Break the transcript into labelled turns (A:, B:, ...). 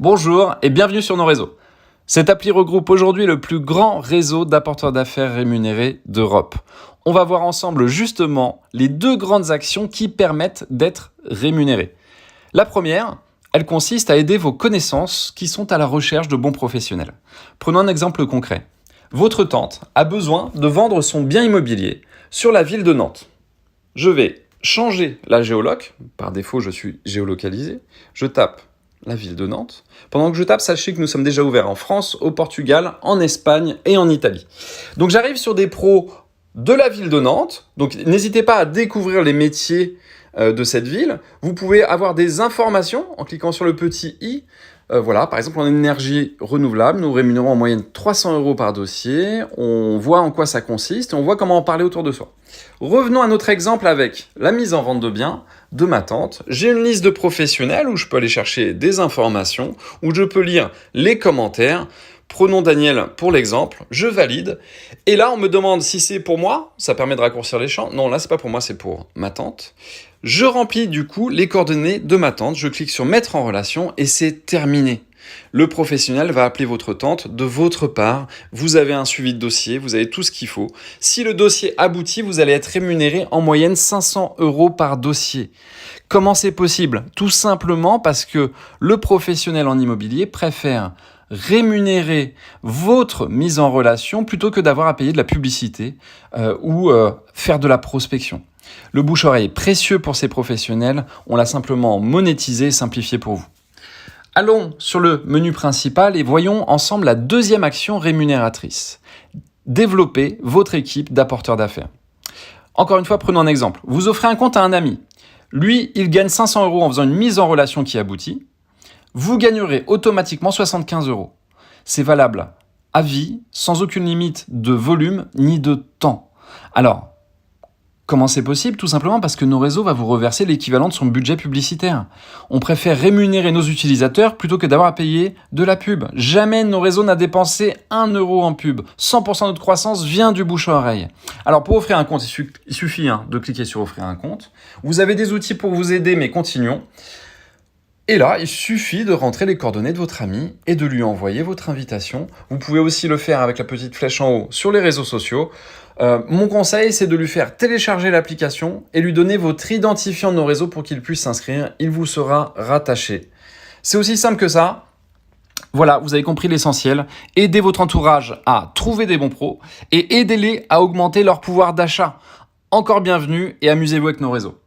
A: Bonjour et bienvenue sur nos réseaux. Cette appli regroupe aujourd'hui le plus grand réseau d'apporteurs d'affaires rémunérés d'Europe. On va voir ensemble justement les deux grandes actions qui permettent d'être rémunérés. La première, elle consiste à aider vos connaissances qui sont à la recherche de bons professionnels. Prenons un exemple concret. Votre tante a besoin de vendre son bien immobilier sur la ville de Nantes. Je vais changer la géoloc, par défaut je suis géolocalisé, je tape la ville de Nantes. Pendant que je tape, sachez que nous sommes déjà ouverts en France, au Portugal, en Espagne et en Italie. Donc j'arrive sur des pros de la ville de Nantes, donc n'hésitez pas à découvrir les métiers de cette ville. Vous pouvez avoir des informations en cliquant sur le petit i. Voilà, par exemple en énergie renouvelable, nous rémunérons en moyenne 300 € par dossier. On voit en quoi ça consiste et on voit comment en parler autour de soi. Revenons à notre exemple avec la mise en vente de biens de ma tante. J'ai une liste de professionnels où je peux aller chercher des informations, où je peux lire les commentaires. Prenons Daniel pour l'exemple, je valide. Et là, on me demande si c'est pour moi, ça permet de raccourcir les champs. Non, là, c'est pas pour moi, c'est pour ma tante. Je remplis du coup les coordonnées de ma tante, je clique sur mettre en relation et c'est terminé. Le professionnel va appeler votre tante de votre part, vous avez un suivi de dossier, vous avez tout ce qu'il faut. Si le dossier aboutit, vous allez être rémunéré en moyenne 500 € par dossier. Comment c'est possible? Tout simplement parce que le professionnel en immobilier préfère rémunérer votre mise en relation plutôt que d'avoir à payer de la publicité ou faire de la prospection. Le bouche-oreille est précieux pour ces professionnels, on l'a simplement monétisé et simplifié pour vous. Allons sur le menu principal et voyons ensemble la deuxième action rémunératrice. Développer votre équipe d'apporteurs d'affaires. Encore une fois, prenons un exemple. Vous offrez un compte à un ami. Lui, il gagne 500 € en faisant une mise en relation qui aboutit. Vous gagnerez automatiquement 75 €. C'est valable à vie, sans aucune limite de volume ni de temps. Alors, comment c'est possible? Tout simplement parce que nos réseaux vont vous reverser l'équivalent de son budget publicitaire. On préfère rémunérer nos utilisateurs plutôt que d'avoir à payer de la pub. Jamais nos réseaux n'a dépensé 1 € en pub. 100% de notre croissance vient du bouche à oreille. Alors pour offrir un compte, il suffit de cliquer sur offrir un compte. Vous avez des outils pour vous aider, mais continuons. Et là, il suffit de rentrer les coordonnées de votre ami et de lui envoyer votre invitation. Vous pouvez aussi le faire avec la petite flèche en haut sur les réseaux sociaux. Mon conseil, c'est de lui faire télécharger l'application et lui donner votre identifiant de nos réseaux pour qu'il puisse s'inscrire. Il vous sera rattaché. C'est aussi simple que ça. Voilà, vous avez compris l'essentiel. Aidez votre entourage à trouver des bons pros et aidez-les à augmenter leur pouvoir d'achat. Encore bienvenue et amusez-vous avec nos réseaux.